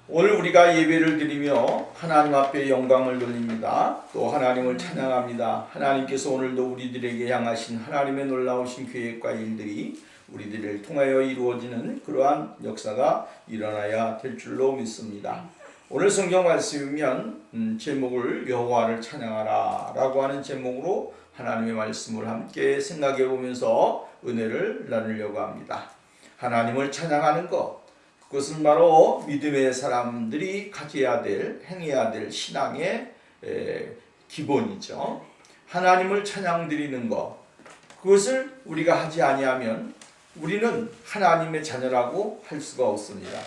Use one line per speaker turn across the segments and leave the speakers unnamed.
오늘 우리가 예배를 드리며 하나님 앞에 영광을 돌립니다. 또 하나님을 찬양합니다. 하나님께서 오늘도 우리들에게 향하신 하나님의 놀라우신 계획과 일들이 우리들을 통하여 이루어지는 그러한 역사가 일어나야 될 줄로 믿습니다. 오늘 성경 말씀이면 제목을 여호와를 찬양하라 라고 하는 제목으로 하나님의 말씀을 함께 생각해 보면서 은혜를 나누려고 합니다. 하나님을 찬양하는 것, 그것은 바로 믿음의 사람들이 가져야 될, 행해야 될 신앙의 기본이죠. 하나님을 찬양드리는 것, 그것을 우리가 하지 아니하면 우리는 하나님의 자녀라고 할 수가 없습니다.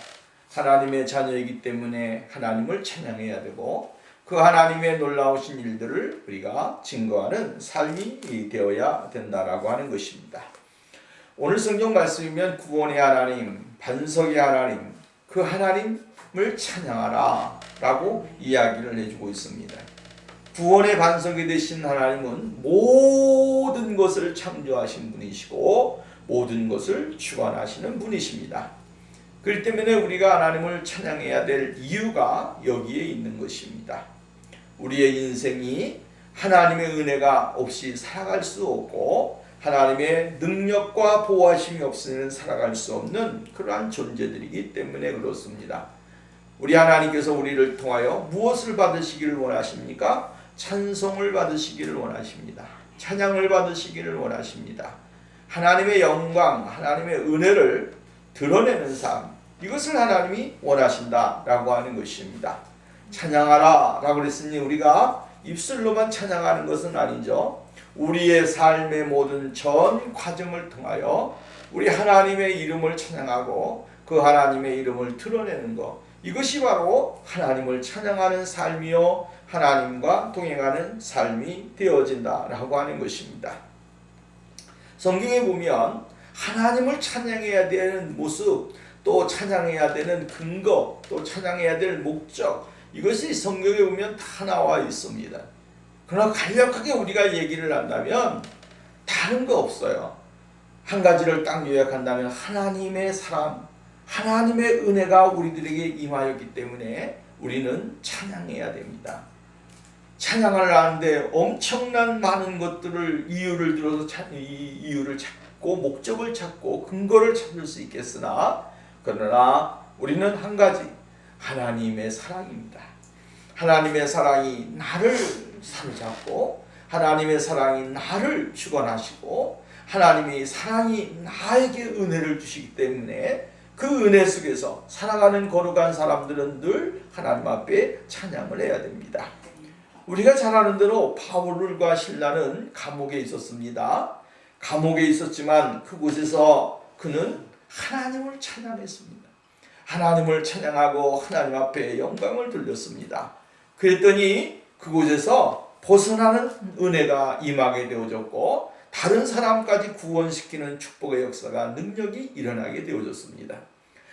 하나님의 자녀이기 때문에 하나님을 찬양해야 되고 그 하나님의 놀라우신 일들을 우리가 증거하는 삶이 되어야 된다라고 하는 것입니다. 오늘 성경 말씀이면 구원의 하나님, 반석의 하나님, 그 하나님을 찬양하라 라고 이야기를 해주고 있습니다. 구원의 반석이 되신 하나님은 모든 것을 창조하신 분이시고 모든 것을 주관하시는 분이십니다. 그렇기 때문에 우리가 하나님을 찬양해야 될 이유가 여기에 있는 것입니다. 우리의 인생이 하나님의 은혜가 없이 살아갈 수 없고 하나님의 능력과 보호하심이 없으면 살아갈 수 없는 그러한 존재들이기 때문에 그렇습니다. 우리 하나님께서 우리를 통하여 무엇을 받으시기를 원하십니까? 찬송을 받으시기를 원하십니다. 찬양을 받으시기를 원하십니다. 하나님의 영광, 하나님의 은혜를 드러내는 삶, 이것을 하나님이 원하신다라고 하는 것입니다. 찬양하라 라고 그랬으니 우리가 입술로만 찬양하는 것은 아니죠. 우리의 삶의 모든 전 과정을 통하여 우리 하나님의 이름을 찬양하고 그 하나님의 이름을 드러내는 것, 이것이 바로 하나님을 찬양하는 삶이요 하나님과 동행하는 삶이 되어진다라고 하는 것입니다. 성경에 보면 하나님을 찬양해야 되는 모습, 또 찬양해야 되는 근거, 또 찬양해야 될 목적, 이것이 성경에 보면 다 나와 있습니다. 그러나 간략하게 우리가 얘기를 한다면 다른 거 없어요. 한 가지를 딱 요약한다면 하나님의 사랑, 하나님의 은혜가 우리들에게 임하였기 때문에 우리는 찬양해야 됩니다. 찬양을 하는데 엄청난 많은 것들을 이유를 들어서 이유를 찾고 목적을 찾고 근거를 찾을 수 있겠으나 그러나 우리는 한 가지, 하나님의 사랑입니다. 하나님의 사랑이 나를 사로잡고 하나님의 사랑이 나를 주관하시고 하나님의 사랑이 나에게 은혜를 주시기 때문에 그 은혜 속에서 살아가는 거룩한 사람들은 늘 하나님 앞에 찬양을 해야 됩니다. 우리가 잘 아는 대로 바울과 실라는 감옥에 있었습니다. 감옥에 있었지만 그곳에서 그는 하나님을 찬양했습니다. 하나님을 찬양하고 하나님 앞에 영광을 돌렸습니다. 그랬더니 그곳에서 벗어나는 은혜가 임하게 되어졌고 다른 사람까지 구원시키는 축복의 역사가 능력이 일어나게 되어졌습니다.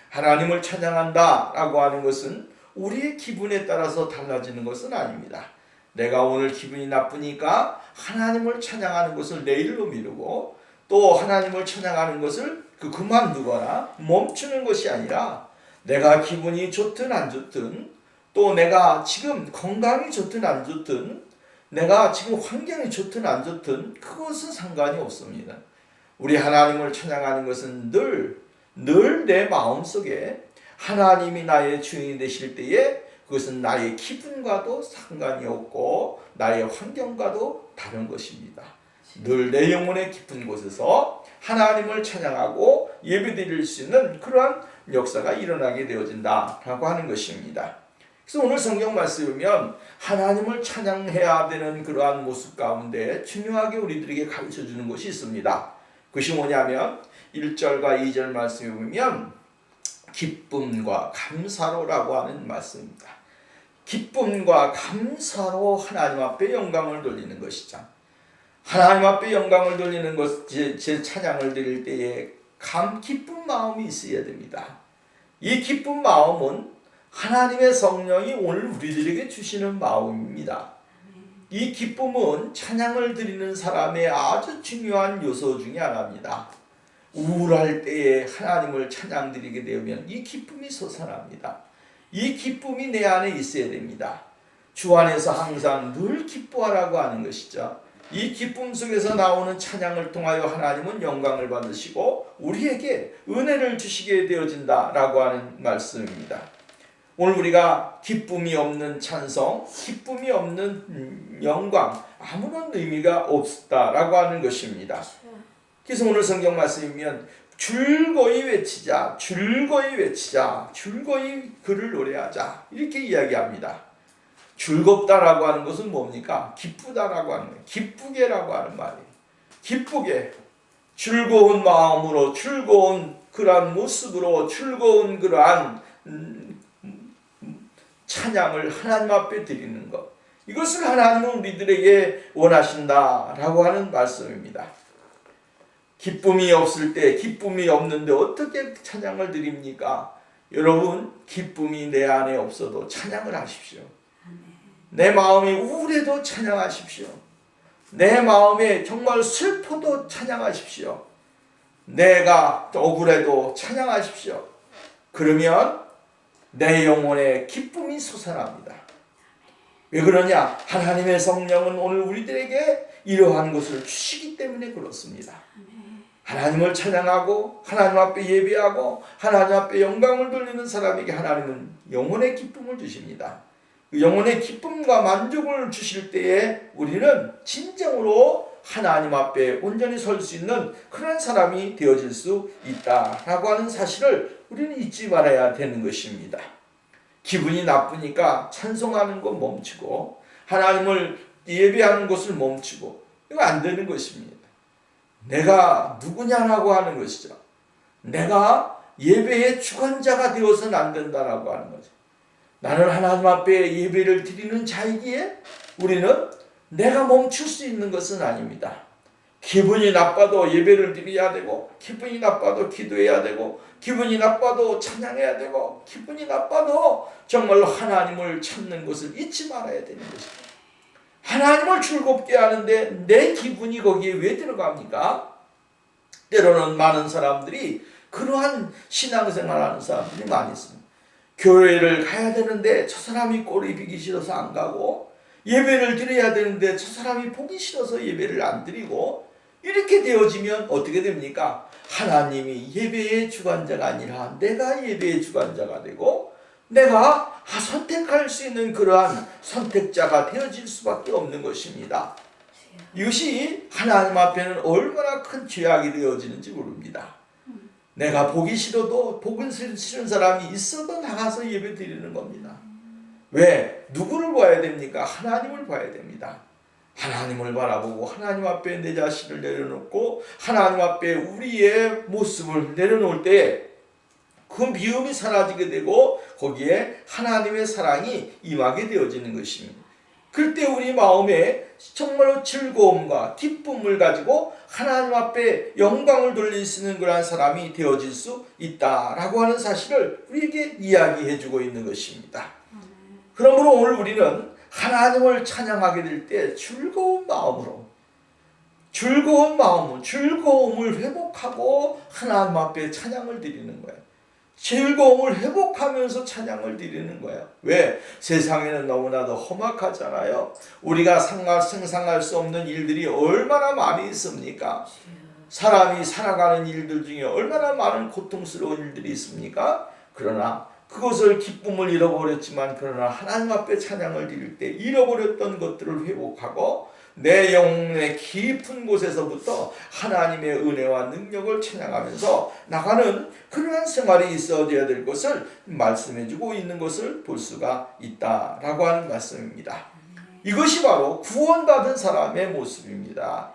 하나님을 찬양한다 라고 하는 것은 우리의 기분에 따라서 달라지는 것은 아닙니다. 내가 오늘 기분이 나쁘니까 하나님을 찬양하는 것을 내일로 미루고 또 하나님을 찬양하는 것을 그만두거나 멈추는 것이 아니라 내가 기분이 좋든 안 좋든 또 내가 지금 건강이 좋든 안 좋든 내가 지금 환경이 좋든 안 좋든 그것은 상관이 없습니다. 우리 하나님을 찬양하는 것은 늘 내 마음속에 하나님이 나의 주인이 되실 때에 그것은 나의 기분과도 상관이 없고 나의 환경과도 다른 것입니다. 늘 내 영혼의 깊은 곳에서 하나님을 찬양하고 예배드릴 수 있는 그러한 역사가 일어나게 되어진다라고 하는 것입니다. 그래서 오늘 성경 말씀을 보면 하나님을 찬양해야 되는 그러한 모습 가운데 중요하게 우리들에게 가르쳐주는 것이 있습니다. 그것이 뭐냐면 1절과 2절 말씀에 보면 기쁨과 감사로라고 하는 말씀입니다. 기쁨과 감사로 하나님 앞에 영광을 돌리는 것이죠. 하나님 앞에 영광을 돌리는 것, 제 찬양을 드릴 때에 기쁜 마음이 있어야 됩니다. 이 기쁜 마음은 하나님의 성령이 오늘 우리들에게 주시는 마음입니다. 이 기쁨은 찬양을 드리는 사람의 아주 중요한 요소 중에 하나입니다. 우울할 때에 하나님을 찬양 드리게 되면 이 기쁨이 솟아납니다. 이 기쁨이 내 안에 있어야 됩니다. 주 안에서 항상 늘 기뻐하라고 하는 것이죠. 이 기쁨 속에서 나오는 찬양을 통하여 하나님은 영광을 받으시고 우리에게 은혜를 주시게 되어진다라고 하는 말씀입니다. 오늘 우리가 기쁨이 없는 찬송, 기쁨이 없는 영광, 아무런 의미가 없다라고 하는 것입니다. 그래서 오늘 성경 말씀이면 즐거이 외치자, 즐거이 외치자, 즐거이 그를 노래하자 이렇게 이야기합니다. 즐겁다라고 하는 것은 뭡니까? 기쁘다라고 하는 거예요. 기쁘게라고 하는 말이에요. 기쁘게, 즐거운 마음으로, 즐거운 그러한 모습으로, 즐거운 그러한 찬양을 하나님 앞에 드리는 것. 이것을 하나님은 우리들에게 원하신다라고 하는 말씀입니다. 기쁨이 없을 때, 기쁨이 없는데 어떻게 찬양을 드립니까? 여러분, 기쁨이 내 안에 없어도 찬양을 하십시오. 내 마음이 우울해도 찬양하십시오. 내 마음에 정말 슬퍼도 찬양하십시오. 내가 억울해도 찬양하십시오. 그러면 내 영혼에 기쁨이 솟아납니다. 왜 그러냐? 하나님의 성령은 오늘 우리들에게 이러한 것을 주시기 때문에 그렇습니다. 하나님을 찬양하고 하나님 앞에 예배하고 하나님 앞에 영광을 돌리는 사람에게 하나님은 영혼의 기쁨을 주십니다. 그 영혼의 기쁨과 만족을 주실 때에 우리는 진정으로 하나님 앞에 온전히 설 수 있는 그런 사람이 되어질 수 있다라고 하는 사실을 우리는 잊지 말아야 되는 것입니다. 기분이 나쁘니까 찬송하는 것 멈추고 하나님을 예배하는 것을 멈추고 이거 안 되는 것입니다. 내가 누구냐라고 하는 것이죠. 내가 예배의 주관자가 되어서는 안 된다라고 하는 거죠. 나는 하나님 앞에 예배를 드리는 자이기에 우리는 내가 멈출 수 있는 것은 아닙니다. 기분이 나빠도 예배를 드려야 되고 기분이 나빠도 기도해야 되고 기분이 나빠도 찬양해야 되고 기분이 나빠도 정말로 하나님을 찾는 것을 잊지 말아야 되는 것입니다. 하나님을 즐겁게 하는데 내 기분이 거기에 왜 들어갑니까? 때로는 많은 사람들이 그러한 신앙생활하는 사람들이 많이 있습니다. 교회를 가야 되는데 저 사람이 꼴이 비기 싫어서 안 가고 예배를 드려야 되는데 저 사람이 보기 싫어서 예배를 안 드리고 이렇게 되어지면 어떻게 됩니까? 하나님이 예배의 주관자가 아니라 내가 예배의 주관자가 되고 내가 선택할 수 있는 그러한 선택자가 되어질 수밖에 없는 것입니다. 이것이 하나님 앞에는 얼마나 큰 죄악이 되어지는지 모릅니다. 내가 보기 싫어도 보기 싫은 사람이 있어도 나가서 예배 드리는 겁니다. 왜? 누구를 봐야 됩니까? 하나님을 봐야 됩니다. 하나님을 바라보고 하나님 앞에 내 자신을 내려놓고 하나님 앞에 우리의 모습을 내려놓을 때 그 미움이 사라지게 되고 거기에 하나님의 사랑이 임하게 되어지는 것입니다. 그때 우리 마음에 정말로 즐거움과 기쁨을 가지고 하나님 앞에 영광을 돌릴 수 있는 그러한 사람이 되어질 수 있다라고 하는 사실을 우리에게 이야기해 주고 있는 것입니다. 그러므로 오늘 우리는 하나님을 찬양하게 될 때 즐거운 마음으로 즐거움을 회복하고 하나님 앞에 찬양을 드리는 거예요. 즐거움을 회복하면서 찬양을 드리는 거예요. 왜? 세상에는 너무나도 험악하잖아요. 우리가 상상할 수 없는 일들이 얼마나 많이 있습니까? 사람이 살아가는 일들 중에 얼마나 많은 고통스러운 일들이 있습니까? 그러나 그것을 기쁨을 잃어버렸지만 그러나 하나님 앞에 찬양을 드릴 때 잃어버렸던 것들을 회복하고 내 영혼의 깊은 곳에서부터 하나님의 은혜와 능력을 찬양하면서 나가는 그러한 생활이 있어야 될 것을 말씀해주고 있는 것을 볼 수가 있다라고 하는 말씀입니다. 이것이 바로 구원받은 사람의 모습입니다.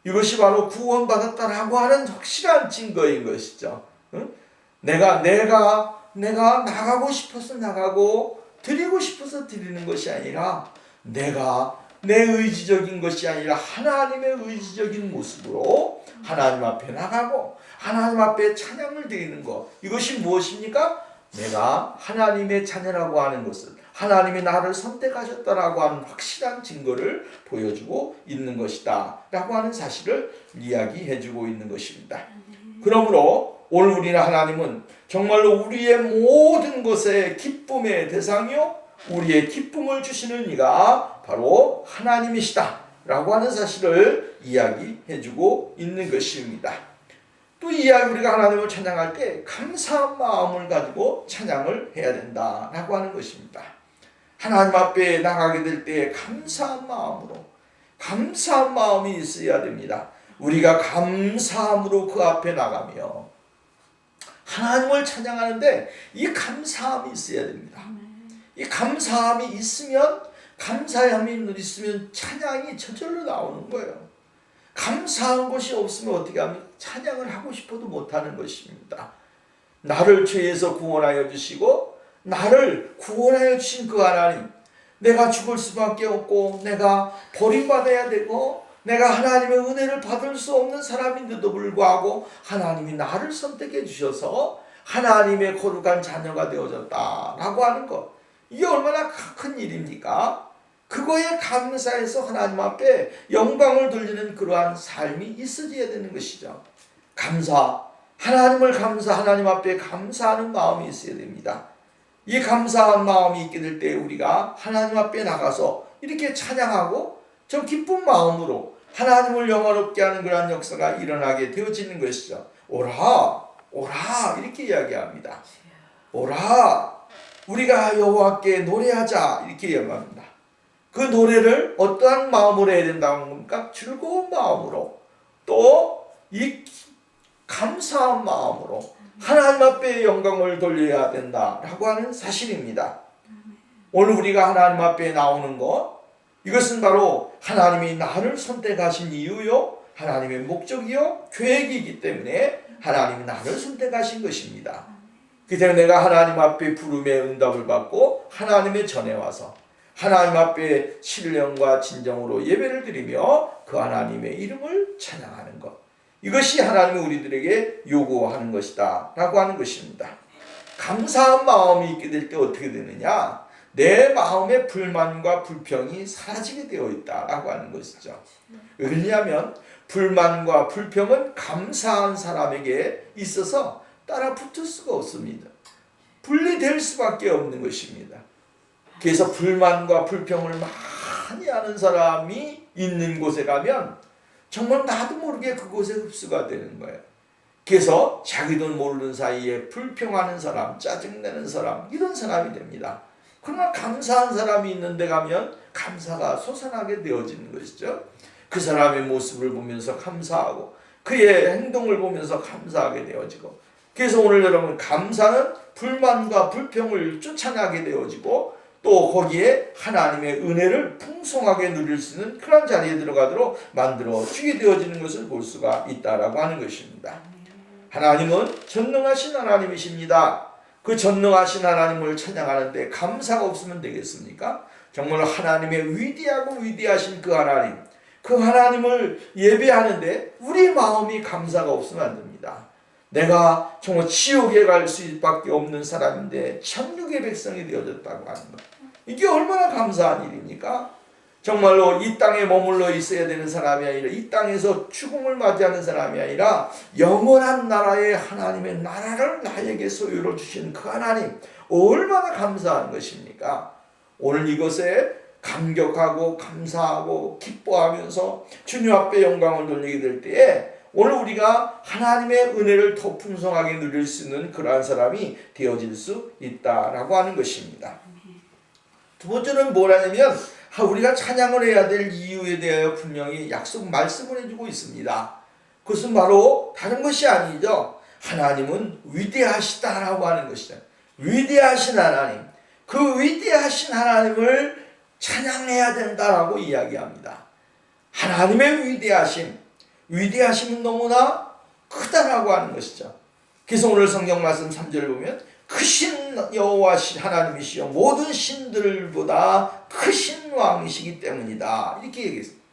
이것이 바로 구원받았다라고 하는 확실한 증거인 것이죠. 내가 나가고 싶어서 나가고 드리고 싶어서 드리는 것이 아니라 내가 내 의지적인 것이 아니라 하나님의 의지적인 모습으로 하나님 앞에 나가고 하나님 앞에 찬양을 드리는 것. 이것이 무엇입니까? 내가 하나님의 자녀라고 하는 것을 하나님이 나를 선택하셨다라고 하는 확실한 증거를 보여주고 있는 것이다 라고 하는 사실을 이야기해 주고 있는 것입니다. 그러므로 오늘 우리는 하나님은 정말로 우리의 모든 것의 기쁨의 대상이요 우리의 기쁨을 주시는 이가 바로 하나님이시다 라고 하는 사실을 이야기해주고 있는 것입니다. 또 이 이야기 우리가 하나님을 찬양할 때 감사한 마음을 가지고 찬양을 해야 된다라고 하는 것입니다. 하나님 앞에 나가게 될 때 감사한 마음이 있어야 됩니다. 우리가 감사함으로 그 앞에 나가며 하나님을 찬양하는데 이 감사함이 있어야 됩니다. 이 감사함이 있으면 감사함이 있으면 찬양이 저절로 나오는 거예요. 감사한 것이 없으면 어떻게 하면 찬양을 하고 싶어도 못하는 것입니다. 나를 죄에서 구원하여 주시고 나를 구원하여 주신 그 하나님, 내가 죽을 수밖에 없고 내가 버림받아야 되고 내가 하나님의 은혜를 받을 수 없는 사람인데도 불구하고 하나님이 나를 선택해 주셔서 하나님의 거룩한 자녀가 되어졌다라고 하는 것, 이게 얼마나 큰 일입니까? 그거에 감사해서 하나님 앞에 영광을 돌리는 그러한 삶이 있어져야 되는 것이죠. 하나님 앞에 감사하는 마음이 있어야 됩니다. 이 감사한 마음이 있게 될 때 우리가 하나님 앞에 나가서 이렇게 찬양하고 좀 기쁜 마음으로 하나님을 영화롭게 하는 그러한 역사가 일어나게 되어지는 것이죠. 오라 이렇게 이야기합니다. 오라 우리가 여호와께 노래하자 이렇게 이야기합니다. 그 노래를 어떠한 마음으로 해야 된다는 겁니까? 즐거운 마음으로, 또 이 감사한 마음으로 하나님 앞에 영광을 돌려야 된다라고 하는 사실입니다. 오늘 우리가 하나님 앞에 나오는 것, 이것은 바로 하나님이 나를 선택하신 이유요, 하나님의 목적이요, 계획이기 때문에 하나님이 나를 선택하신 것입니다. 그 때문에 내가 하나님 앞에 부름의 응답을 받고 하나님의 전에 와서 하나님 앞에 신령과 진정으로 예배를 드리며 그 하나님의 이름을 찬양하는 것, 이것이 하나님이 우리들에게 요구하는 것이다 라고 하는 것입니다. 감사한 마음이 있게 될 때 어떻게 되느냐, 내 마음의 불만과 불평이 사라지게 되어 있다라고 하는 것이죠. 왜냐하면 불만과 불평은 감사한 사람에게 있어서 따라 붙을 수가 없습니다. 분리될 수밖에 없는 것입니다. 그래서 불만과 불평을 많이 하는 사람이 있는 곳에 가면 정말 나도 모르게 그곳에 흡수가 되는 거예요. 그래서 자기도 모르는 사이에 불평하는 사람, 짜증내는 사람, 이런 사람이 됩니다. 그러나 감사한 사람이 있는 데 가면 감사가 솟아나게 되어지는 것이죠. 그 사람의 모습을 보면서 감사하고 그의 행동을 보면서 감사하게 되어지고, 그래서 오늘 여러분, 감사는 불만과 불평을 쫓아나게 되어지고 또 거기에 하나님의 은혜를 풍성하게 누릴 수 있는 그런 자리에 들어가도록 만들어 주게 되어지는 것을 볼 수가 있다라고 하는 것입니다. 하나님은 전능하신 하나님이십니다. 그 전능하신 하나님을 찬양하는데 감사가 없으면 되겠습니까? 정말 하나님의 위대하고 위대하신 그 하나님을 예배하는데 우리 마음이 감사가 없으면 안 됩니다. 내가 정말 지옥에 갈 수밖에 없는 사람인데 천국의 백성이 되어졌다고 하는 것, 이게 얼마나 감사한 일입니까? 정말로 이 땅에 머물러 있어야 되는 사람이 아니라, 이 땅에서 죽음을 맞이하는 사람이 아니라 영원한 나라의 하나님의 나라를 나에게 소유로 주신 그 하나님, 얼마나 감사한 것입니까? 오늘 이것에 감격하고 감사하고 기뻐하면서 주님 앞에 영광을 돌리게 될 때에 오늘 우리가 하나님의 은혜를 더 풍성하게 누릴 수 있는 그러한 사람이 되어질 수 있다라고 하는 것입니다. 두 번째는 뭐라냐면, 우리가 찬양을 해야 될 이유에 대하여 분명히 말씀을 해주고 있습니다. 그것은 바로 다른 것이 아니죠. 하나님은 위대하시다라고 하는 것이죠. 위대하신 하나님, 그 위대하신 하나님을 찬양해야 된다라고 이야기합니다. 하나님의 위대하심은 너무나 크다라고 하는 것이죠. 그래서 오늘 성경 말씀 3절을 보면 크신 여호와 하나님이시여 모든 신들보다 크신 왕이시기 때문이다 이렇게 얘기했습니다.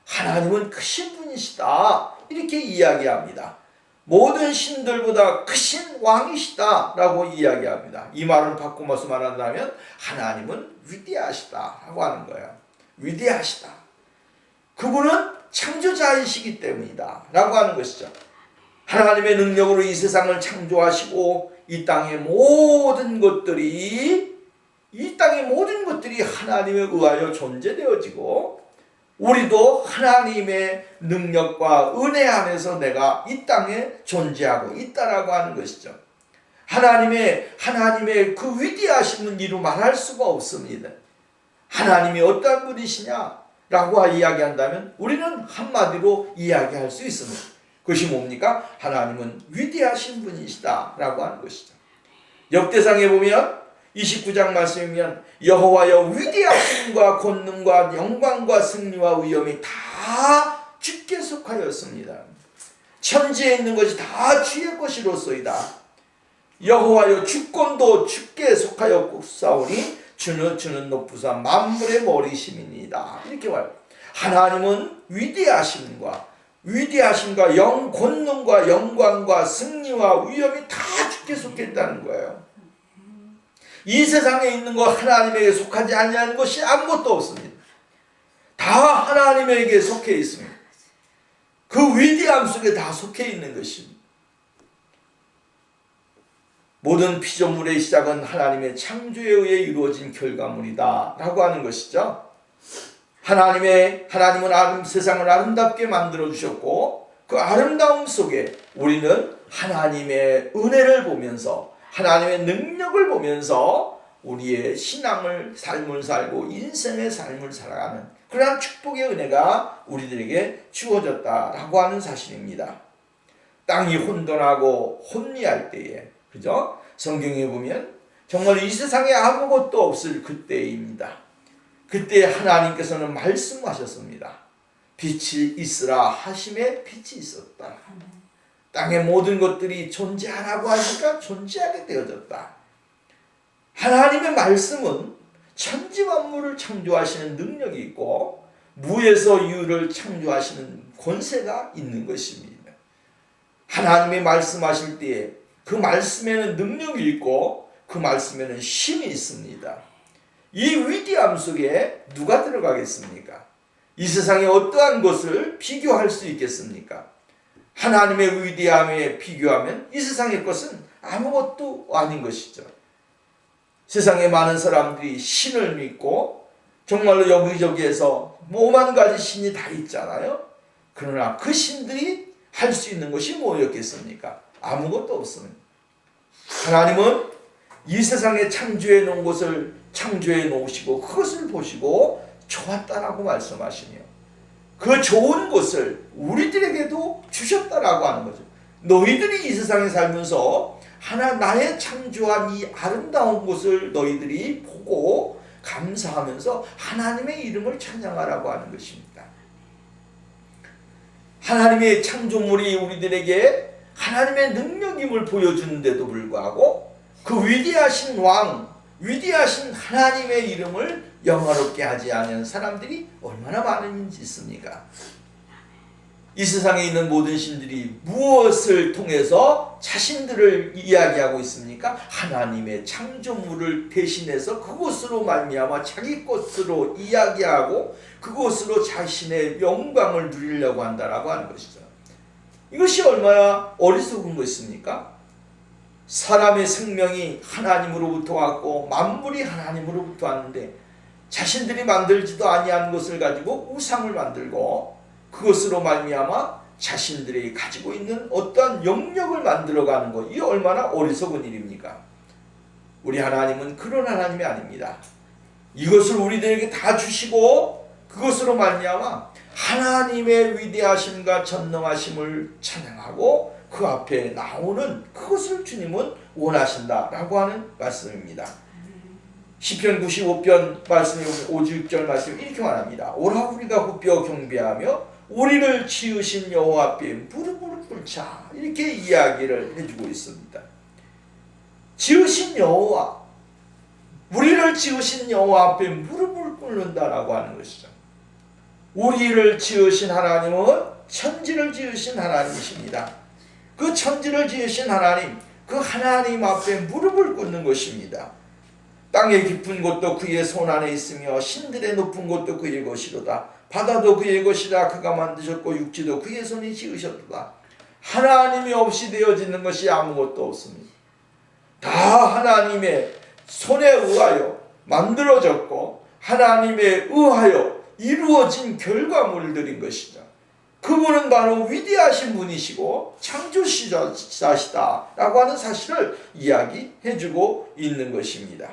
하나님은 크신 분이시다 이렇게 이야기합니다. 모든 신들보다 크신 왕이시다 라고 이야기합니다. 이 말을 바꾸어서 말한다면 하나님은 위대하시다 라고 하는 거예요. 위대하시다. 그분은 창조자이시기 때문이다 라고 하는 것이죠. 하나님의 능력으로 이 세상을 창조하시고 이 땅의 모든 것들이 하나님에 의하여 존재되어지고 우리도 하나님의 능력과 은혜 안에서 내가 이 땅에 존재하고 있다라고 하는 것이죠. 하나님의 그 위대하심은 이루 말할 수가 없습니다. 하나님이 어떠한 분이시냐라고 이야기한다면 우리는 한마디로 이야기할 수 있습니다. 그것이 뭡니까? 하나님은 위대하신 분이시다라고 하는 것이죠. 역대상에 보면 29장 말씀이면 여호와여 위대하심과 권능과 영광과 승리와 위엄이 다 주께 속하였습니다. 천지에 있는 것이 다 주의 것이로소이다. 여호와여 주권도 주께 속하였사오니 주는 높으사 만물의 머리심이니이다. 이렇게 말해요. 하나님은 위대하심과 권능과 영광과 승리와 위엄이 다 주께 속해 있다는 거예요. 이 세상에 있는 거 하나님에게 속하지 아니하는 것이 아무것도 없습니다. 다 하나님에게 속해 있습니다. 그 위대함 속에 다 속해 있는 것입니다. 모든 피조물의 시작은 하나님의 창조에 의해 이루어진 결과물이다 라고 하는 것이죠. 하나님은 세상을 아름답게 만들어 주셨고 그 아름다움 속에 우리는 하나님의 은혜를 보면서 하나님의 능력을 보면서 우리의 삶을 살고 인생의 삶을 살아가는 그러한 축복의 은혜가 우리들에게 주어졌다라고 하는 사실입니다. 땅이 혼돈하고 혼미할 때에, 그죠? 성경에 보면 정말 이 세상에 아무것도 없을 그때입니다. 그때 하나님께서는 말씀하셨습니다. 빛이 있으라 하심에 빛이 있었다. 땅의 모든 것들이 존재하라고 하니까 존재하게 되어졌다. 하나님의 말씀은 천지 만물을 창조하시는 능력이 있고 무에서 유를 창조하시는 권세가 있는 것입니다. 하나님의 말씀하실 때에 그 말씀에는 능력이 있고 그 말씀에는 힘이 있습니다. 이 위대함 속에 누가 들어가겠습니까? 이 세상에 어떠한 것을 비교할 수 있겠습니까? 하나님의 위대함에 비교하면 이 세상의 것은 아무것도 아닌 것이죠. 세상에 많은 사람들이 신을 믿고 정말로 여기저기에서 오만 가지 신이 다 있잖아요. 그러나 그 신들이 할 수 있는 것이 뭐였겠습니까? 아무것도 없습니다. 하나님은 이 세상에 창조해 놓은 것을 창조해 놓으시고 그것을 보시고 좋았다라고 말씀하시며 그 좋은 것을 우리들에게도 주셨다라고 하는 거죠. 너희들이 이 세상에 살면서 나의 창조한 이 아름다운 것을 너희들이 보고 감사하면서 하나님의 이름을 찬양하라고 하는 것입니다. 하나님의 창조물이 우리들에게 하나님의 능력임을 보여주는데도 불구하고 그 위대하신 왕, 위대하신 하나님의 이름을 영화롭게 하지 않은 사람들이 얼마나 많은지 있습니까? 이 세상에 있는 모든 신들이 무엇을 통해서 자신들을 이야기하고 있습니까? 하나님의 창조물을 대신해서 그것으로 말미암아 자기 것으로 이야기하고 그것으로 자신의 영광을 누리려고 한다라고 하는 것이죠. 이것이 얼마나 어리석은 것입니까? 사람의 생명이 하나님으로부터 왔고 만물이 하나님으로부터 왔는데 자신들이 만들지도 아니한 것을 가지고 우상을 만들고 그것으로 말미암아 자신들이 가지고 있는 어떠한 영역을 만들어가는 것, 이 얼마나 어리석은 일입니까? 우리 하나님은 그런 하나님이 아닙니다. 이것을 우리들에게 다 주시고 그것으로 말미암아 하나님의 위대하심과 전능하심을 찬양하고 그 앞에 나오는 그것을 주님은 원하신다라고 하는 말씀입니다. 시편 95편 말씀에 5, 6절 말씀이 이렇게 말합니다. 오라 우리가 굽혀 경배하며 우리를 지으신 여호와 앞에 무릎을 꿇자, 이렇게 이야기를 해주고 있습니다. 지으신 여호와, 우리를 지으신 여호와 앞에 무릎을 꿇는다라고 하는 것이죠. 우리를 지으신 하나님은 천지를 지으신 하나님이십니다. 그 천지를 지으신 하나님, 그 하나님 앞에 무릎을 꿇는 것입니다. 땅의 깊은 곳도 그의 손 안에 있으며 신들의 높은 곳도 그의 것이로다. 바다도 그의 것이라 그가 만드셨고 육지도 그의 손이 지으셨도다. 하나님이 없이 되어지는 것이 아무것도 없습니다. 다 하나님의 손에 의하여 만들어졌고 하나님에 의하여 이루어진 결과물들인 것이죠. 그분은 바로 위대하신 분이시고 창조시자시다 라고 하는 사실을 이야기해주고 있는 것입니다.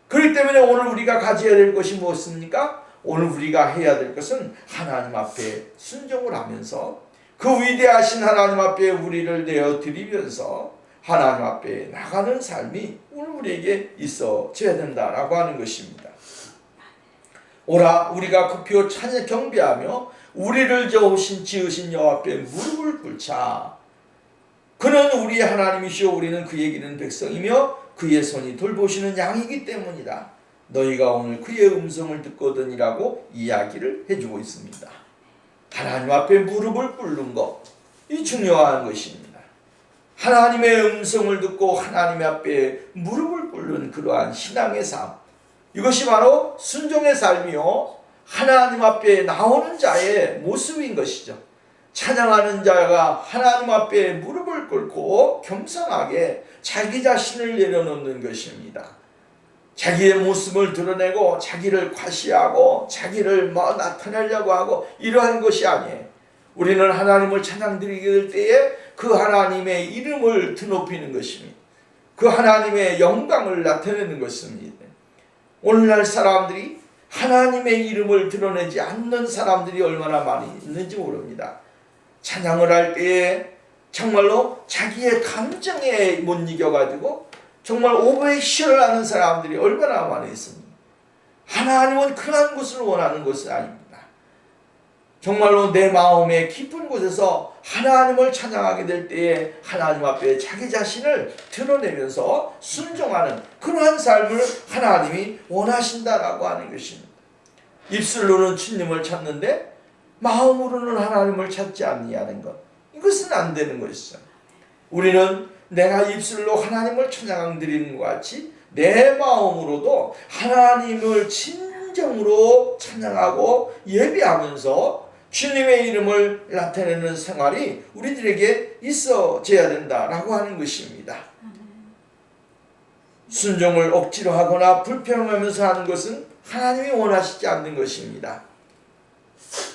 그렇기 때문에 오늘 우리가 가져야 될 것이 무엇입니까? 오늘 우리가 해야 될 것은 하나님 앞에 순종을 하면서 그 위대하신 하나님 앞에 우리를 내어드리면서 하나님 앞에 나가는 삶이 오늘 우리에게 있어져야 된다라고 하는 것입니다. 오라 우리가 급히요 찬양 경배하며 우리를 지으신 여호와 앞에 무릎을 꿇자. 그는 우리의 하나님이시오 우리는 그의 기른 백성이며 그의 손이 돌보시는 양이기 때문이다. 너희가 오늘 그의 음성을 듣거든이라고 이야기를 해주고 있습니다. 하나님 앞에 무릎을 꿇는 것, 이 중요한 것입니다. 하나님의 음성을 듣고 하나님 앞에 무릎을 꿇는 그러한 신앙의 삶, 이것이 바로 순종의 삶이요 하나님 앞에 나오는 자의 모습인 것이죠. 찬양하는 자가 하나님 앞에 무릎을 꿇고 겸손하게 자기 자신을 내려놓는 것입니다. 자기의 모습을 드러내고 자기를 과시하고 자기를 나타내려고 하고 이러한 것이 아니에요. 우리는 하나님을 찬양드리게 될 때에 그 하나님의 이름을 드높이는 것입니다. 그 하나님의 영광을 나타내는 것입니다. 오늘날 사람들이 하나님의 이름을 드러내지 않는 사람들이 얼마나 많이 있는지 모릅니다. 찬양을 할 때에 정말로 자기의 감정에 못 이겨가지고 정말 오버액션을 하는 사람들이 얼마나 많이 있습니다. 하나님은 그러한 것을 원하는 것은 아닙니다. 정말로 내 마음의 깊은 곳에서 하나님을 찬양하게 될 때에 하나님 앞에 자기 자신을 드러내면서 순종하는 그러한 삶을 하나님이 원하신다라고 하는 것입니다. 입술로는 주님을 찾는데 마음으로는 하나님을 찾지 아니하는 것, 이것은 안 되는 것이죠. 우리는 내가 입술로 하나님을 찬양드리는 것 같이 내 마음으로도 하나님을 진정으로 찬양하고 예배하면서 주님의 이름을 나타내는 생활이 우리들에게 있어져야 된다라고 하는 것입니다. 순종을 억지로 하거나 불평하면서 하는 것은 하나님이 원하시지 않는 것입니다.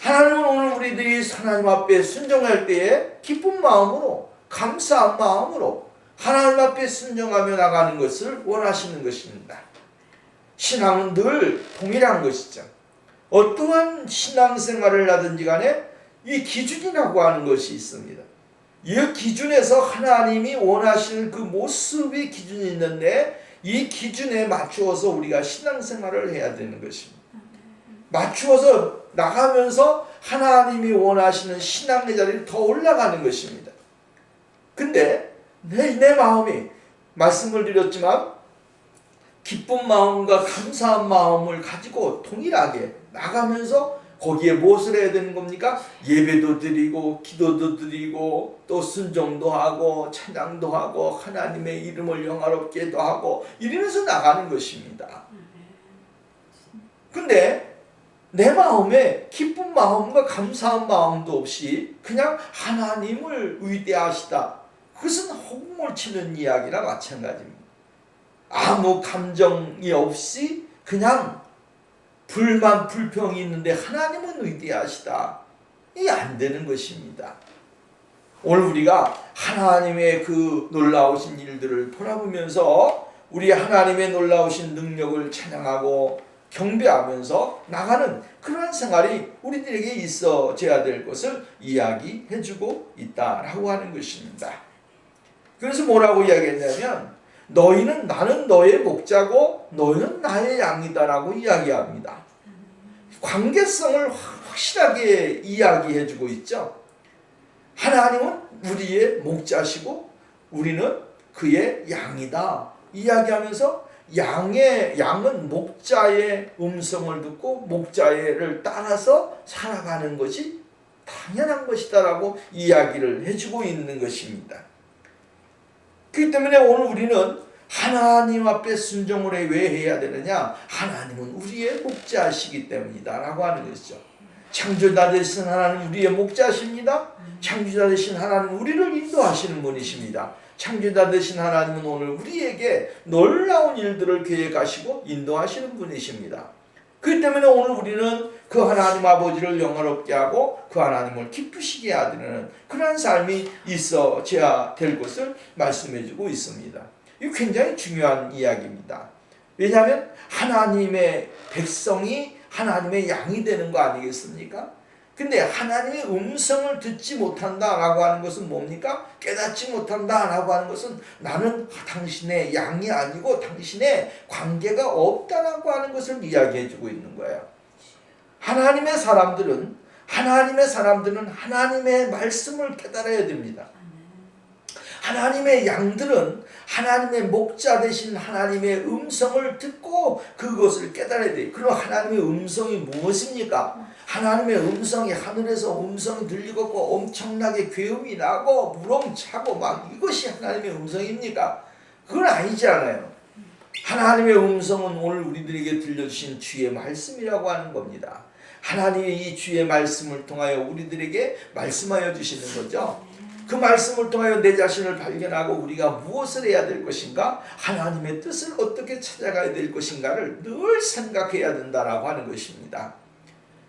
하나님은 오늘 우리들이 하나님 앞에 순종할 때에 기쁜 마음으로 감사한 마음으로 하나님 앞에 순종하며 나가는 것을 원하시는 것입니다. 신앙은 늘 동일한 것이죠. 어떠한 신앙생활을 하든지 간에 이 기준이라고 하는 것이 있습니다. 이 기준에서 하나님이 원하시는 그 모습의 기준이 있는데 이 기준에 맞추어서 우리가 신앙생활을 해야 되는 것입니다. 맞추어서 나가면서 하나님이 원하시는 신앙의 자리를 더 올라가는 것입니다. 근데 내 마음이 말씀을 드렸지만 기쁜 마음과 감사한 마음을 가지고 동일하게 나가면서 거기에 무엇을 해야 되는 겁니까? 예배도 드리고 기도도 드리고 또 순종도 하고 찬양도 하고 하나님의 이름을 영화롭게도 하고 이러면서 나가는 것입니다. 근데 내 마음에 기쁜 마음과 감사한 마음도 없이 그냥 하나님을 위대하시다, 그것은 허공을 치는 이야기나 마찬가지입니다. 아무 감정이 없이 그냥 불만 불평이 있는데 하나님은 위대하시다, 이게 안 되는 것입니다. 오늘 우리가 하나님의 그 놀라우신 일들을 돌아보면서 우리 하나님의 놀라우신 능력을 찬양하고 경배하면서 나가는 그러한 생활이 우리들에게 있어져야 될 것을 이야기해주고 있다라고 하는 것입니다. 그래서 뭐라고 이야기했냐면 너희는 나는 너의 목자고 너희는 나의 양이다라고 이야기합니다. 관계성을 확실하게 이야기해주고 있죠. 하나님은 우리의 목자시고 우리는 그의 양이다 이야기하면서 양은 목자의 음성을 듣고 목자를 따라서 살아가는 것이 당연한 것이다라고 이야기를 해주고 있는 것입니다. 그렇기 때문에 오늘 우리는 하나님 앞에 순종을 왜 해야 되느냐? 하나님은 우리의 목자시기 때문이다 라고 하는 것이죠. 창조자 되신 하나님 우리의 목자십니다. 창조자 되신 하나님 우리를 인도하시는 분이십니다. 창조자 되신 하나님은 오늘 우리에게 놀라운 일들을 계획하시고 인도하시는 분이십니다. 그렇기 때문에 오늘 우리는 그 하나님 아버지를 영화롭게 하고 그 하나님을 기쁘시게 하는 그러한 삶이 있어야 될 것을 말씀해주고 있습니다. 이거 굉장히 중요한 이야기입니다. 왜냐하면 하나님의 백성이 하나님의 양이 되는 거 아니겠습니까? 근데 하나님의 음성을 듣지 못한다라고 하는 것은 뭡니까? 깨닫지 못한다라고 하는 것은 나는 당신의 양이 아니고 당신의 관계가 없다라고 하는 것을 이야기해주고 있는 거예요. 하나님의 사람들은 하나님의 말씀을 깨달아야 됩니다. 하나님의 양들은 하나님의 목자 되신 하나님의 음성을 듣고 그것을 깨달아야 돼요. 그럼 하나님의 음성이 무엇입니까? 하나님의 음성이 하늘에서 음성이 들리고 엄청나게 괴음이 나고 무렁차고 막 이것이 하나님의 음성입니까? 그건 아니잖아요. 하나님의 음성은 오늘 우리들에게 들려주신 주의 말씀이라고 하는 겁니다. 하나님의 이 주의 말씀을 통하여 우리들에게 말씀하여 주시는 거죠. 그 말씀을 통하여 내 자신을 발견하고 우리가 무엇을 해야 될 것인가, 하나님의 뜻을 어떻게 찾아가야 될 것인가를 늘 생각해야 된다라고 하는 것입니다.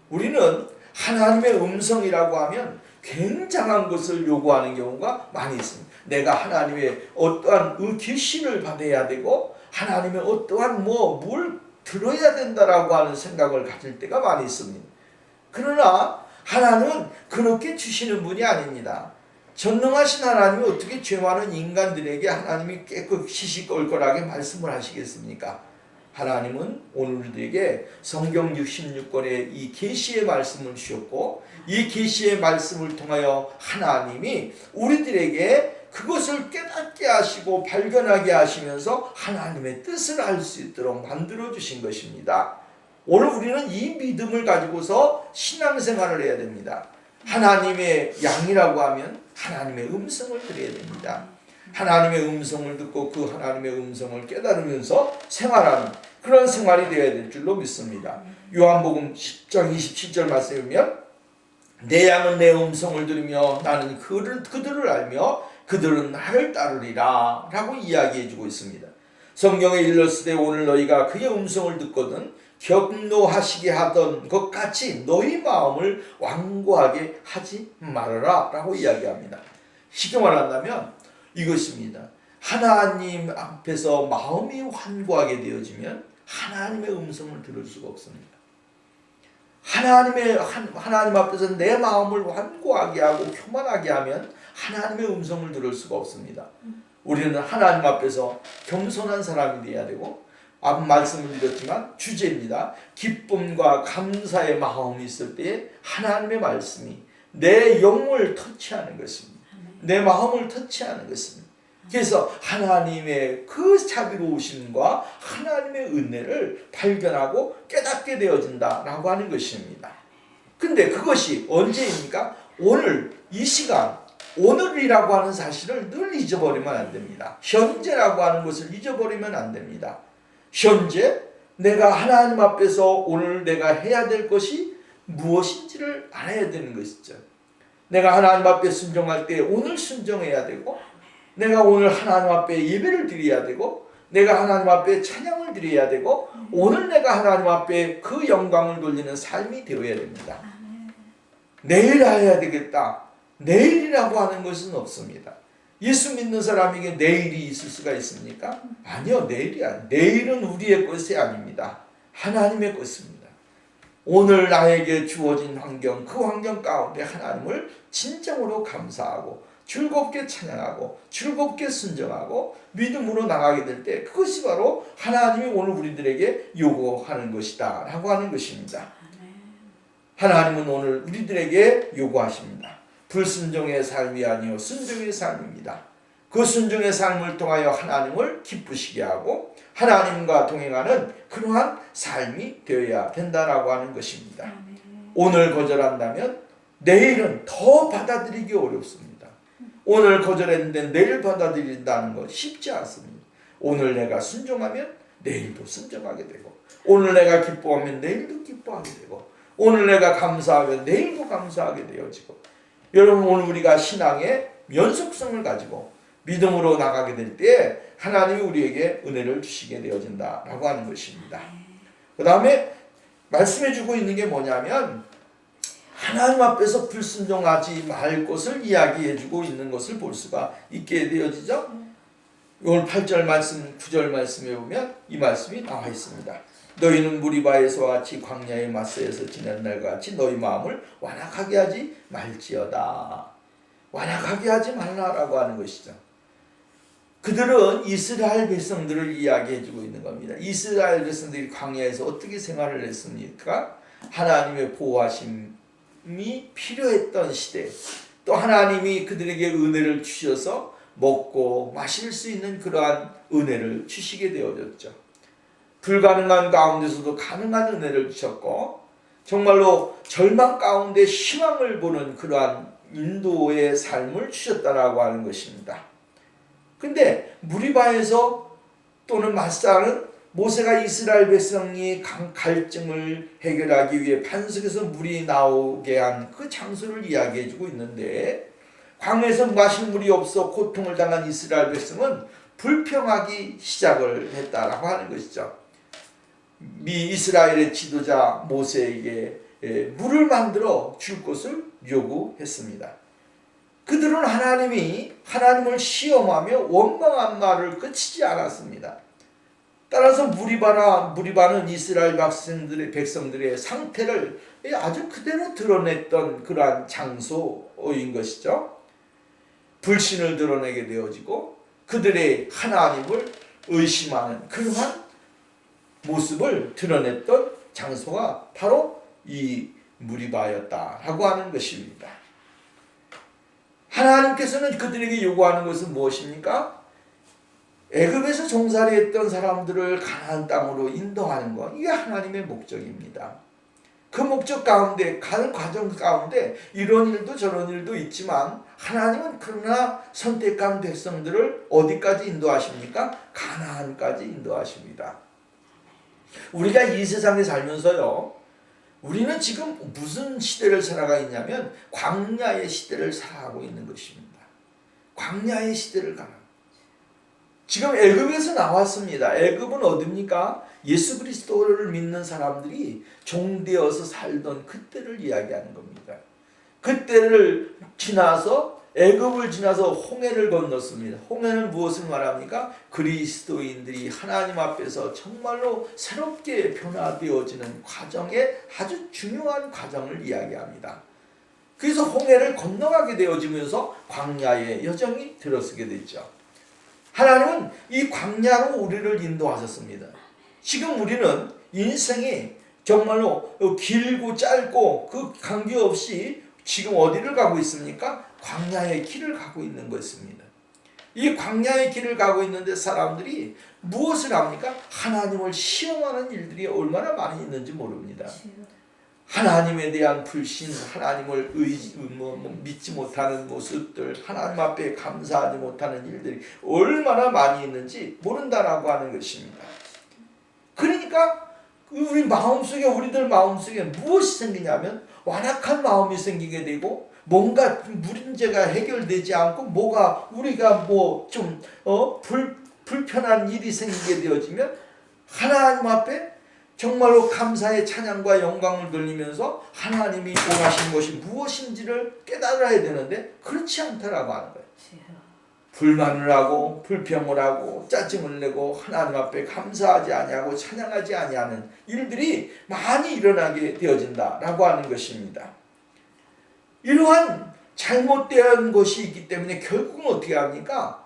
우리는 하나님의 음성이라고 하면 굉장한 것을 요구하는 경우가 많이 있습니다. 내가 하나님의 어떠한 계시를 받아야 되고 하나님의 어떠한 뭘 들어야 된다라고 하는 생각을 가질 때가 많이 있습니다. 그러나 하나님은 그렇게 주시는 분이 아닙니다. 전능하신 하나님이 어떻게 죄 많은 인간들에게 하나님이 깨끗이 시시껄껄하게 말씀을 하시겠습니까? 하나님은 오늘 우리에게 성경 66권의 이 계시의 말씀을 주셨고 이 계시의 말씀을 통하여 하나님이 우리들에게 그것을 깨닫게 하시고 발견하게 하시면서 하나님의 뜻을 알 수 있도록 만들어 주신 것입니다. 오늘 우리는 이 믿음을 가지고서 신앙생활을 해야 됩니다. 하나님의 양이라고 하면 하나님의 음성을 들어야 됩니다. 하나님의 음성을 듣고 그 하나님의 음성을 깨달으면서 생활하는 그런 생활이 되어야 될 줄로 믿습니다. 요한복음 10장 27절 말씀에 보면 내 양은 내 음성을 들으며 나는 그들을 알며 그들은 나를 따르리라 라고 이야기해주고 있습니다. 성경에 일렀으되 오늘 너희가 그의 음성을 듣거든 격노하시게 하던 것 같이 너희 마음을 완고하게 하지 말아라 라고 이야기합니다. 쉽게 말한다면 이것입니다. 하나님 앞에서 마음이 완고하게 되어지면 하나님의 음성을 들을 수가 없습니다. 하나님 앞에서 내 마음을 완고하게 하고 교만하게 하면 하나님의 음성을 들을 수가 없습니다. 우리는 하나님 앞에서 겸손한 사람이 되어야 되고 앞 말씀을 드렸지만 주제입니다. 기쁨과 감사의 마음이 있을 때에 하나님의 말씀이 내 영을 터치하는 것입니다. 내 마음을 터치하는 것입니다. 그래서 하나님의 그 자비로우심과 하나님의 은혜를 발견하고 깨닫게 되어진다라고 하는 것입니다. 근데 그것이 언제입니까? 오늘 이 시간 오늘이라고 하는 사실을 늘 잊어버리면 안 됩니다. 현재라고 하는 것을 잊어버리면 안 됩니다. 현재 내가 하나님 앞에서 오늘 내가 해야 될 것이 무엇인지를 알아야 되는 것이죠. 내가 하나님 앞에 순종할 때 오늘 순종해야 되고 내가 오늘 하나님 앞에 예배를 드려야 되고 내가 하나님 앞에 찬양을 드려야 되고 오늘 내가 하나님 앞에 그 영광을 돌리는 삶이 되어야 됩니다. 내일 해야 되겠다. 내일이라고 하는 것은 없습니다. 예수 믿는 사람에게 내일이 있을 수가 있습니까? 아니요, 내일이 아니에요. 내일은 우리의 것이 아닙니다. 하나님의 것입니다. 오늘 나에게 주어진 환경, 그 환경 가운데 하나님을 진정으로 감사하고 즐겁게 찬양하고 즐겁게 순종하고 믿음으로 나가게 될 때 그것이 바로 하나님이 오늘 우리들에게 요구하는 것이다 라고 하는 것입니다. 하나님은 오늘 우리들에게 요구하십니다. 불순종의 삶이 아니요 순종의 삶입니다. 그 순종의 삶을 통하여 하나님을 기쁘시게 하고 하나님과 동행하는 그러한 삶이 되어야 된다라고 하는 것입니다. 오늘 거절한다면 내일은 더 받아들이기 어렵습니다. 오늘 거절했는데 내일 받아들인다는 건 쉽지 않습니다. 오늘 내가 순종하면 내일도 순종하게 되고 오늘 내가 기뻐하면 내일도 기뻐하게 되고 오늘 내가 감사하면 내일도 감사하게 되어지고, 여러분 오늘 우리가 신앙의 연속성을 가지고 믿음으로 나가게 될 때 하나님이 우리에게 은혜를 주시게 되어진다라고 하는 것입니다. 그 다음에 말씀해 주고 있는 게 뭐냐면 하나님 앞에서 불순종하지 말 것을 이야기해 주고 있는 것을 볼 수가 있게 되어지죠. 오늘 8절 말씀, 9절 말씀에 보면 이 말씀이 나와 있습니다. 너희는 무리바에서와 같이 광야의 마스에서 지낸 날과 같이 너희 마음을 완악하게 하지 말지어다. 완악하게 하지 말라라고 하는 것이죠. 그들은 이스라엘 백성들을 이야기해 주고 있는 겁니다. 이스라엘 백성들이 광야에서 어떻게 생활을 했습니까? 하나님의 보호하심이 필요했던 시대, 또 하나님이 그들에게 은혜를 주셔서 먹고 마실 수 있는 그러한 은혜를 주시게 되어졌죠. 불가능한 가운데서도 가능한 은혜를 주셨고, 정말로 절망 가운데 희망을 보는 그러한 인도의 삶을 주셨다라고 하는 것입니다. 근데 무리바에서 또는 마사는 모세가 이스라엘 백성이 갈증을 해결하기 위해 반석에서 물이 나오게 한 그 장소를 이야기해 주고 있는데, 광야에서 마실 물이 없어 고통을 당한 이스라엘 백성은 불평하기 시작을 했다라고 하는 것이죠. 이스라엘의 지도자 모세에게 물을 만들어 줄 것을 요구했습니다. 그들은 하나님을 시험하며 원망한 말을 그치지 않았습니다. 따라서 무리바는 이스라엘 백성들의 상태를 아주 그대로 드러냈던 그러한 장소인 것이죠. 불신을 드러내게 되어지고 그들의 하나님을 의심하는 그러한 모습을 드러냈던 장소가 바로 이 무리바였다라고 하는 것입니다. 하나님께서는 그들에게 요구하는 것은 무엇입니까? 애굽에서 종살이했던 사람들을 가나안 땅으로 인도하는 것, 이게 하나님의 목적입니다. 그 목적 가운데, 가는 과정 가운데 이런 일도 저런 일도 있지만 하나님은 그러나 선택한 백성들을 어디까지 인도하십니까? 가나안까지 인도하십니다. 우리가 이 세상에 살면서요, 우리는 지금 무슨 시대를 살아가 있냐면 광야의 시대를 살아가고 있는 것입니다. 광야의 시대를 가는. 지금 애굽에서 나왔습니다. 애굽은 어디입니까? 예수 그리스도를 믿는 사람들이 종되어서 살던 그때를 이야기하는 겁니다. 그때를 지나서 애굽을 지나서 홍해를 건넜습니다. 홍해는 무엇을 말합니까? 그리스도인들이 하나님 앞에서 정말로 새롭게 변화되어지는 과정에 아주 중요한 과정을 이야기합니다. 그래서 홍해를 건너가게 되어지면서 광야의 여정이 들어서게 됐죠. 하나님은 이 광야로 우리를 인도하셨습니다. 지금 우리는 인생이 정말로 길고 짧고 그 관계없이 지금 어디를 가고 있습니까? 광야의 길을 가고 있는 것입니다. 이 광야의 길을 가고 있는데 사람들이 무엇을 합니까? 하나님을 시험하는 일들이 얼마나 많이 있는지 모릅니다. 하나님에 대한 불신, 하나님을 믿지 못하는 모습들, 하나님 앞에 감사하지 못하는 일들이 얼마나 많이 있는지 모른다라고 하는 것입니다. 그러니까 우리들 마음속에 무엇이 생기냐면 완악한 마음이 생기게 되고, 뭔가 문제가 해결되지 않고 우리가 불편한 일이 생기게 되어지면 하나님 앞에 정말로 감사의 찬양과 영광을 돌리면서 하나님이 원하시는 것이 무엇인지를 깨달아야 되는데 그렇지 않다라고 하는 거예요. 불만을 하고 불평을 하고 짜증을 내고 하나님 앞에 감사하지 아니하고 찬양하지 아니하는 일들이 많이 일어나게 되어진다라고 하는 것입니다. 이러한 잘못된 것이 있기 때문에 결국은 어떻게 합니까?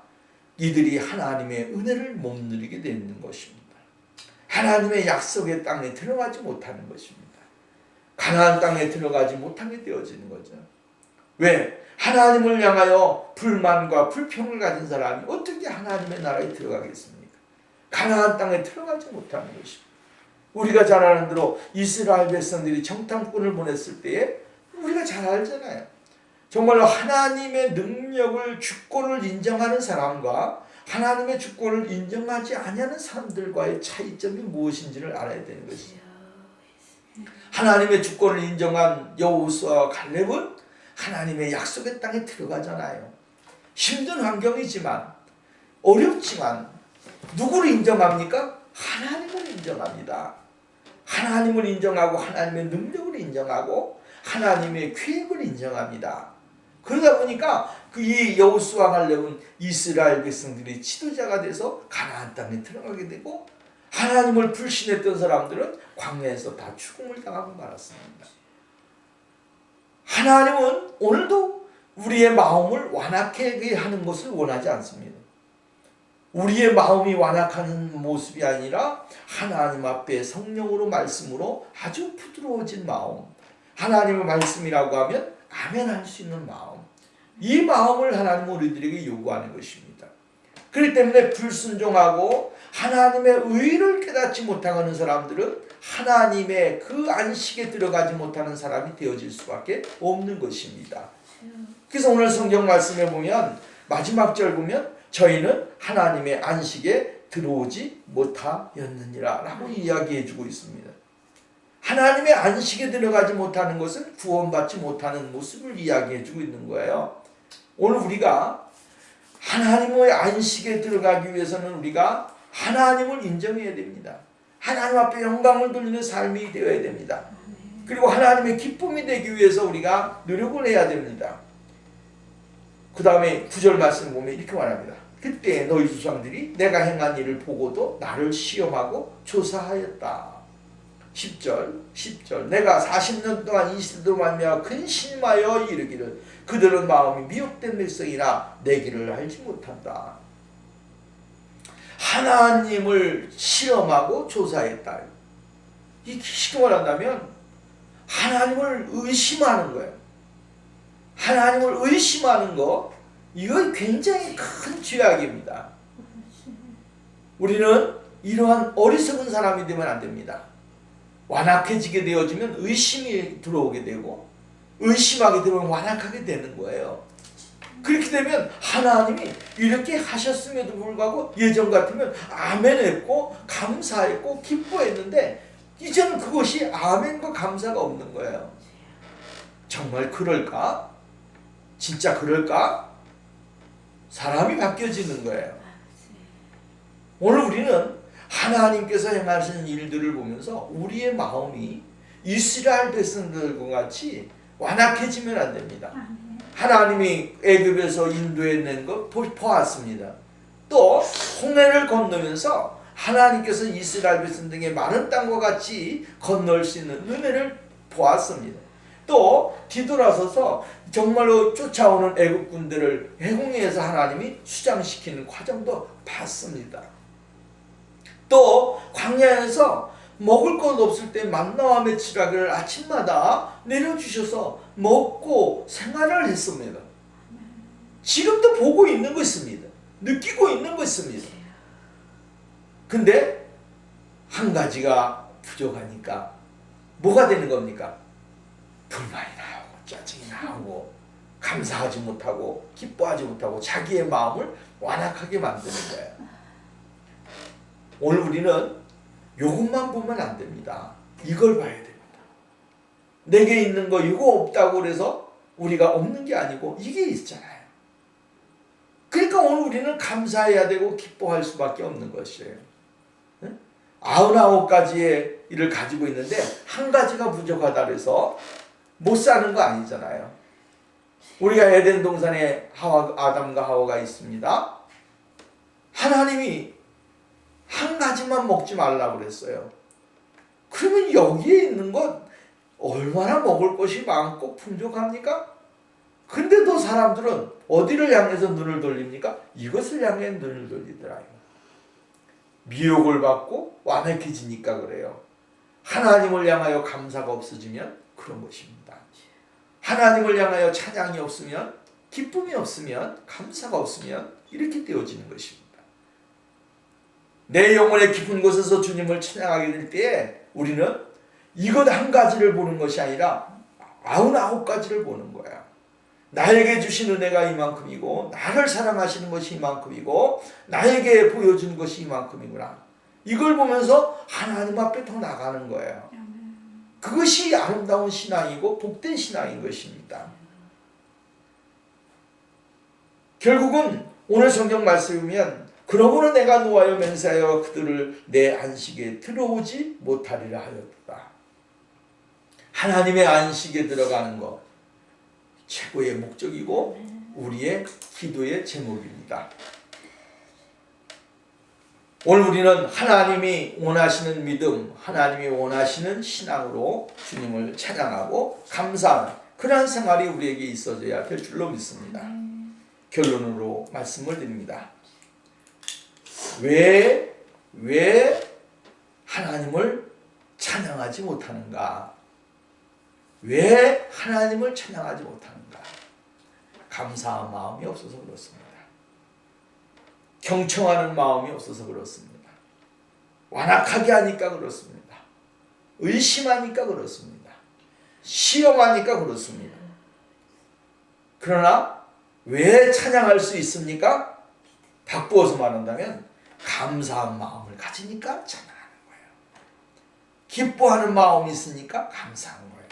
이들이 하나님의 은혜를 못 누리게 되는 것입니다. 하나님의 약속의 땅에 들어가지 못하는 것입니다. 가나안 땅에 들어가지 못하게 되어지는 거죠. 왜? 하나님을 향하여 불만과 불평을 가진 사람이 어떻게 하나님의 나라에 들어가겠습니까? 가나안 땅에 들어가지 못하는 것입니다. 우리가 잘 아는 대로 이스라엘 백성들이 정탐꾼을 보냈을 때에 우리가 잘 알잖아요. 정말로 하나님의 능력을, 주권을 인정하는 사람과 하나님의 주권을 인정하지 아니하는 사람들과의 차이점이 무엇인지를 알아야 되는 것이죠. 하나님의 주권을 인정한 여호수아와 갈렙은 하나님의 약속의 땅에 들어가잖아요. 힘든 환경이지만, 어렵지만 누구를 인정합니까? 하나님을 인정합니다. 하나님을 인정하고 하나님의 능력을 인정하고 하나님의 계획을 인정합니다. 그러다 보니까 이 여호수아 갈렙은 이스라엘 백성들이 지도자가 돼서 가나안 땅에 들어가게 되고, 하나님을 불신했던 사람들은 광야에서 다 죽음을 당하고 말았습니다. 하나님은 오늘도 우리의 마음을 완악하게 하는 것을 원하지 않습니다. 우리의 마음이 완악하는 모습이 아니라 하나님 앞에 성령으로 말씀으로 아주 부드러워진 마음, 하나님의 말씀이라고 하면 아멘 할 수 있는 마음, 이 마음을 하나님은 우리들에게 요구하는 것입니다. 그렇기 때문에 불순종하고 하나님의 의를 깨닫지 못하는 사람들은 하나님의 그 안식에 들어가지 못하는 사람이 되어질 수밖에 없는 것입니다. 그래서 오늘 성경 말씀에 보면 마지막 절 보면 저희는 하나님의 안식에 들어오지 못하였느니라 라고 이야기해 주고 있습니다. 하나님의 안식에 들어가지 못하는 것은 구원받지 못하는 모습을 이야기해 주고 있는 거예요. 오늘 우리가 하나님의 안식에 들어가기 위해서는 우리가 하나님을 인정해야 됩니다. 하나님 앞에 영광을 돌리는 삶이 되어야 됩니다. 그리고 하나님의 기쁨이 되기 위해서 우리가 노력을 해야 됩니다. 그 다음에 9절 말씀 보면 이렇게 말합니다. 그때 너희 조상들이 내가 행한 일을 보고도 나를 시험하고 조사하였다. 10절 내가 40년 동안 이스라엘로 말미암아 근심하여 이르기를 그들은 마음이 미혹된 백성이라 내 길을 알지 못한다. 하나님을 실험하고 조사했다. 이 쉽게 말한다면 하나님을 의심하는 거예요. 하나님을 의심하는 거, 이거 굉장히 큰 죄악입니다. 우리는 이러한 어리석은 사람이 되면 안 됩니다. 완악해지게 되어지면 의심이 들어오게 되고, 의심하게 되면 완악하게 되는 거예요. 그렇게 되면 하나님이 이렇게 하셨음에도 불구하고 예전 같으면 아멘했고 감사했고 기뻐했는데 이제는 그것이 아멘과 감사가 없는 거예요. 정말 그럴까? 진짜 그럴까? 사람이 바뀌어지는 거예요. 오늘 우리는 하나님께서 행하시는 일들을 보면서 우리의 마음이 이스라엘 백성들과 같이 완악해지면 안 됩니다. 하나님이 애굽에서 인도해낸 것 보았습니다. 또 홍해를 건너면서 하나님께서 이스라엘 백성 등의 많은 땅과 같이 건널 수 있는 은혜를 보았습니다. 또 뒤돌아서서 정말로 쫓아오는 애굽 군대를 해공에서 하나님이 수장시키는 과정도 봤습니다. 또 광야에서 먹을 것 없을 때 만나와 메추라기를 아침마다 내려주셔서 먹고 생활을 했습니다. 지금도 보고 있는 것입니다. 느끼고 있는 것입니다. 근데 한 가지가 부족하니까 뭐가 되는 겁니까? 불만이 나오고 짜증이 나오고 감사하지 못하고 기뻐하지 못하고 자기의 마음을 완악하게 만드는 거예요. 오늘 우리는 이것만 보면 안 됩니다. 이걸 봐야 됩니다. 내게 있는 거 이거 없다고 그래서 우리가 없는 게 아니고 이게 있잖아요. 그러니까 오늘 우리는 감사해야 되고 기뻐할 수밖에 없는 것이에요. 99가지의 일을 가지고 있는데 한 가지가 부족하다 그래서 못 사는 거 아니잖아요. 우리가 에덴 동산에 아담과 하와가 있습니다. 하나님이 한 가지만 먹지 말라고 그랬어요. 그러면 여기에 있는 것 얼마나 먹을 것이 많고 풍족합니까? 근데도 사람들은 어디를 향해서 눈을 돌립니까? 이것을 향해 눈을 돌리더라고요. 미혹을 받고 완악해지니까 그래요. 하나님을 향하여 감사가 없어지면 그런 것입니다. 하나님을 향하여 찬양이 없으면, 기쁨이 없으면, 감사가 없으면 이렇게 되어지는 것입니다. 내 영혼의 깊은 곳에서 주님을 찬양하게 될 때에 우리는 이것 한 가지를 보는 것이 아니라 99가지를 보는 거야. 나에게 주신 은혜가 이만큼이고 나를 사랑하시는 것이 이만큼이고 나에게 보여준 것이 이만큼이구나. 이걸 보면서 하나님 앞에 더 나가는 거예요. 그것이 아름다운 신앙이고 복된 신앙인 것입니다. 결국은 오늘 성경 말씀이면 그러므로 내가 노하여 맹세하여 그들을 내 안식에 들어오지 못하리라 하였다. 하나님의 안식에 들어가는 것 최고의 목적이고 우리의 기도의 제목입니다. 오늘 우리는 하나님이 원하시는 믿음, 하나님이 원하시는 신앙으로 주님을 찬양하고 감사하는 그러한 생활이 우리에게 있어져야 될 줄로 믿습니다. 결론으로 말씀을 드립니다. 왜 하나님을 찬양하지 못하는가? 왜 하나님을 찬양하지 못하는가? 감사한 마음이 없어서 그렇습니다. 경청하는 마음이 없어서 그렇습니다. 완악하게 하니까 그렇습니다. 의심하니까 그렇습니다. 시험하니까 그렇습니다. 그러나 왜 찬양할 수 있습니까? 바꾸어서 말한다면 감사한 마음을 가지니까 찬양하는 거예요. 기뻐하는 마음이 있으니까 감사한 거예요.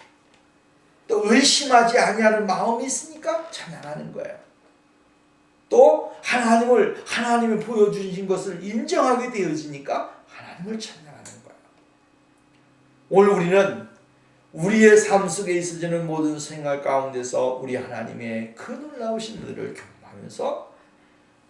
또 의심하지 아니하는 마음이 있으니까 찬양하는 거예요. 또 하나님이 보여주신 것을 인정하게 되어지니까 하나님을 찬양하는 거예요. 오늘 우리는 우리의 삶 속에 있어지는 모든 생활 가운데서 우리 하나님의 그 놀라우신 은혜를 경험하면서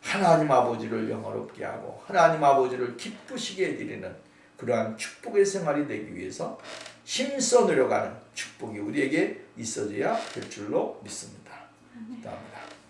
하나님 아버지를 영화롭게 하고 하나님 아버지를 기쁘시게 해드리는 그러한 축복의 생활이 되기 위해서 힘써 노력하는 축복이 우리에게 있어져야 될 줄로 믿습니다. 감사합니다.